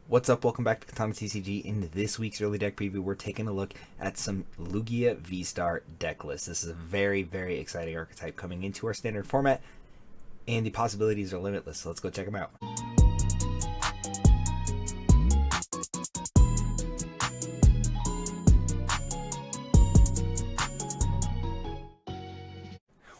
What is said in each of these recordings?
What's up? Welcome back to Katana TCG. In this week's early deck preview, we're taking a look at some Lugia VSTAR deck lists. This is a very, very exciting archetype coming into our standard format, and the possibilities are limitless, so let's go check them out.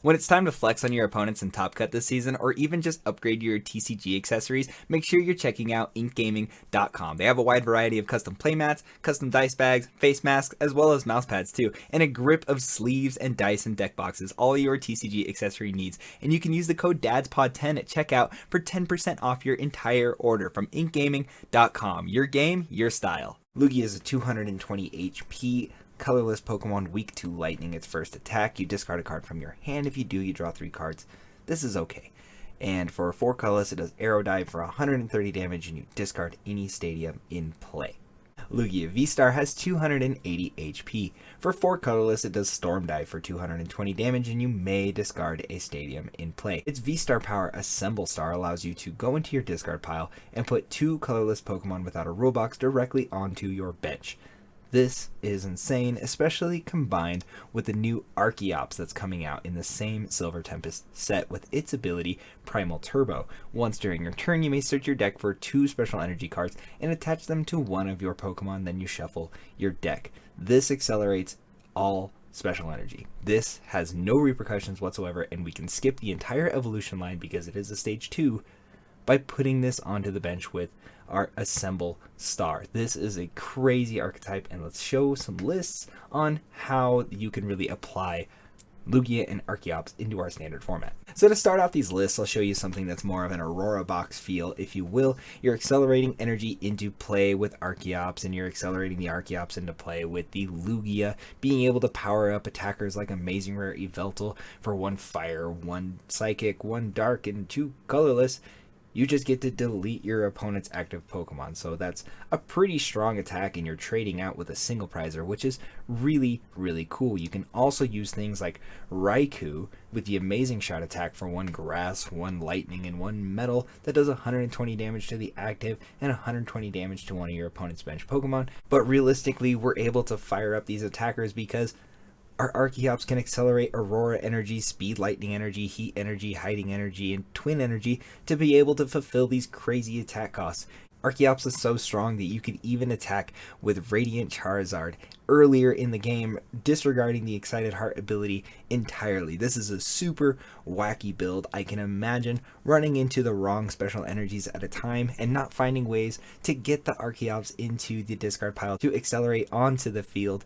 When it's time to flex on your opponents in Top Cut this season, or even just upgrade your TCG accessories, make sure you're checking out inkgaming.com. They have a wide variety of custom playmats, custom dice bags, face masks, as well as mouse pads too, and a grip of sleeves and dice and deck boxes, all your TCG accessory needs. And you can use the code DADSPOD10 at checkout for 10% off your entire order from inkgaming.com. Your game, your style. Lugia is a 220 HP colorless Pokemon, weak to lightning. Its first attack, you discard a card from your hand. If you do, you draw 3 cards. This is okay. And for 4 colorless, it does Arrow Dive for 130 damage, and you discard any stadium in play. Lugia VSTAR has 280 HP. For 4 colorless, it does Storm Dive for 220 damage, and you may discard a stadium in play. Its VSTAR power, Assemble Star, allows you to go into your discard pile and put 2 colorless Pokemon without a rule box directly onto your bench. This is insane, especially combined with the new Archeops that's coming out in the same Silver Tempest set with its ability Primal Turbo. Once during your turn, you may search your deck for 2 special energy cards and attach them to one of your Pokemon, then you shuffle your deck. This accelerates all special energy. This has no repercussions whatsoever, and we can skip the entire evolution line because it is a stage 2 by putting this onto the bench with our Assemble Star. This is a crazy archetype, and let's show some lists on how you can really apply Lugia and Archeops into our standard format. So to start off these lists, I'll show you something that's more of an Aurora box feel, if you will. You're accelerating energy into play with Archeops, and you're accelerating the Archeops into play with the Lugia, being able to power up attackers like Amazing Rare Yveltal for 1 fire, 1 psychic, 1 dark, and 2 colorless. You just get to delete your opponent's active Pokemon. So that's a pretty strong attack, and you're trading out with a single prizer, which is really, really cool. You can also use things like Raikou with the Amazing Shot attack for 1 grass, 1 lightning, and 1 metal that does 120 damage to the active and 120 damage to one of your opponent's bench Pokemon. But realistically, we're able to fire up these attackers because our Archeops can accelerate Aurora Energy, Speed Lightning Energy, Heat Energy, Hiding Energy, and Twin Energy to be able to fulfill these crazy attack costs. Archeops is so strong that you could even attack with Radiant Charizard earlier in the game, disregarding the Excited Heart ability entirely. This is a super wacky build. I can imagine running into the wrong special energies at a time and not finding ways to get the Archeops into the discard pile to accelerate onto the field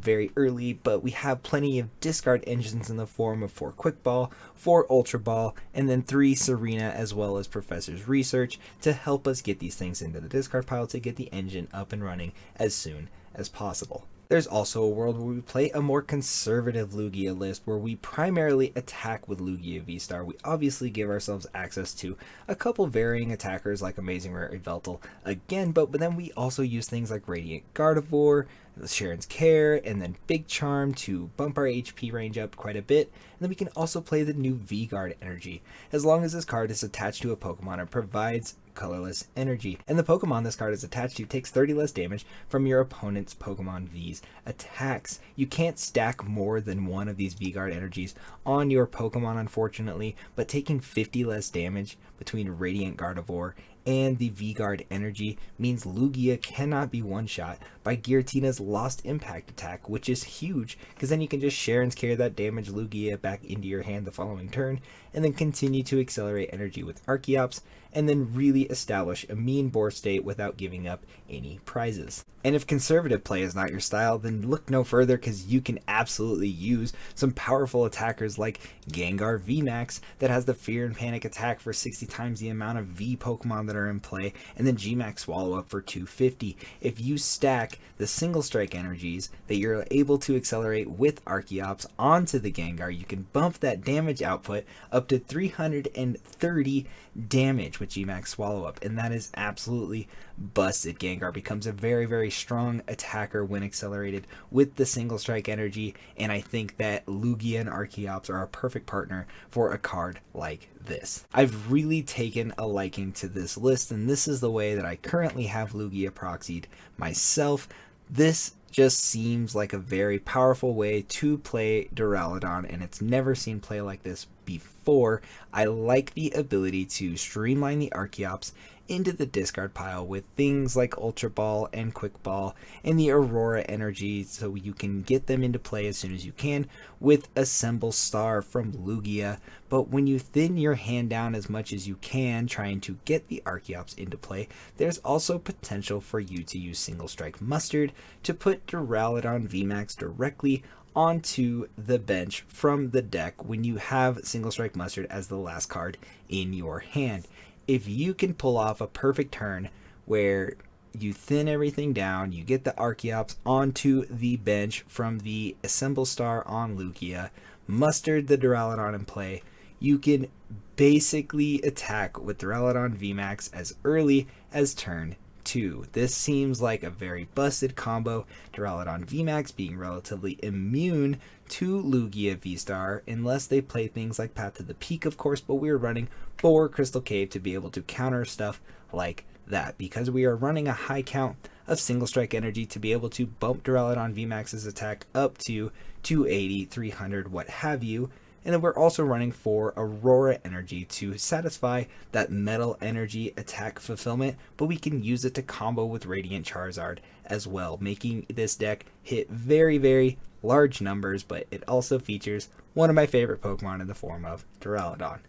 very early, but we have plenty of discard engines in the form of 4 Quick Ball, 4 Ultra Ball, and then 3 Serena, as well as Professor's Research to help us get these things into the discard pile to get the engine up and running as soon as possible. There's also a world where we play a more conservative Lugia list where we primarily attack with Lugia VSTAR. We obviously give ourselves access to a couple varying attackers like Amazing Rare Yveltal again, but then we also use things like Radiant Gardevoir, Sharon's Care, and then Big Charm to bump our HP range up quite a bit. And then we can also play the new V-Guard Energy. As long as this card is attached to a Pokemon, it provides colorless energy, and the Pokemon this card is attached to takes 30 less damage from your opponent's Pokemon V's attacks. You can't stack more than one of these V-Guard energies on your Pokemon, unfortunately, but taking 50 less damage between Radiant Gardevoir and the V-Guard energy means Lugia cannot be one-shot by Giratina's Lost Impact attack, which is huge, because then you can just Sharon's Care that damage Lugia back into your hand the following turn, and then continue to accelerate energy with Archeops, and then really establish a mean board state without giving up any prizes. And if conservative play is not your style, then look no further, because you can absolutely use some powerful attackers like Gengar VMAX that has the Fear and Panic attack for 60 times the amount of V Pokemon that are in play, and then Gmax Swallow Up for 250. If you stack the single strike energies that you're able to accelerate with Archeops onto the Gengar, you can bump that damage output up up to 330 damage with Gmax Swallow Up, and that is absolutely busted. Gengar becomes a very, very strong attacker when accelerated with the single strike energy, and I think that Lugia and Archeops are a perfect partner for a card like this. I've really taken a liking to this list, and this is the way that I currently have Lugia proxied myself. This just seems like a very powerful way to play Duraludon, and it's never seen play like this before. I like the ability to streamline the Archeops into the discard pile with things like Ultra Ball and Quick Ball and the Aurora energy, so you can get them into play as soon as you can with Assemble Star from Lugia. But when you thin your hand down as much as you can trying to get the Archeops into play, there's also potential for you to use Single Strike Mustard to put Duraludon VMAX directly onto the bench from the deck when you have Single Strike Mustard as the last card in your hand. If you can pull off a perfect turn where you thin everything down, you get the Archeops onto the bench from the Assemble Star on Lugia, Mustard the Duraludon in play, you can basically attack with Duraludon VMAX as early as turn 2. This seems like a very busted combo, Duraludon VMAX being relatively immune to Lugia VSTAR unless they play things like Path to the Peak, of course, but we're running 4 Crystal Cave to be able to counter stuff like that because we are running a high count of Single Strike energy to be able to bump Duraludon VMAX's attack up to 280, 300, what have you. And then we're also running 4 Aurora energy to satisfy that metal energy attack fulfillment, but we can use it to combo with Radiant Charizard as well, making this deck hit very, very large numbers, but it also features one of my favorite Pokemon in the form of Duraludon.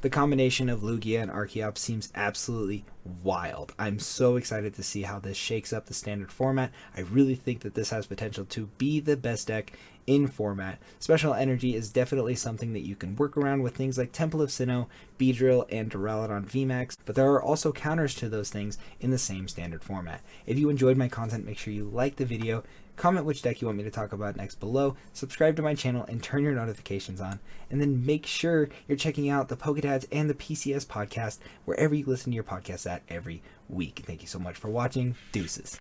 The combination of Lugia and Archeops seems absolutely wild. I'm so excited to see how this shakes up the standard format. I really think that this has potential to be the best deck in format. Special Energy is definitely something that you can work around with things like Temple of Sinnoh, Beedrill, and Duraludon VMAX, but there are also counters to those things in the same standard format. If you enjoyed my content, make sure you like the video, comment which deck you want me to talk about next below, subscribe to my channel, and turn your notifications on, and then make sure you're checking out the Pokedads and the PCS podcast wherever you listen to your podcasts at every week. Thank you so much for watching. Deuces.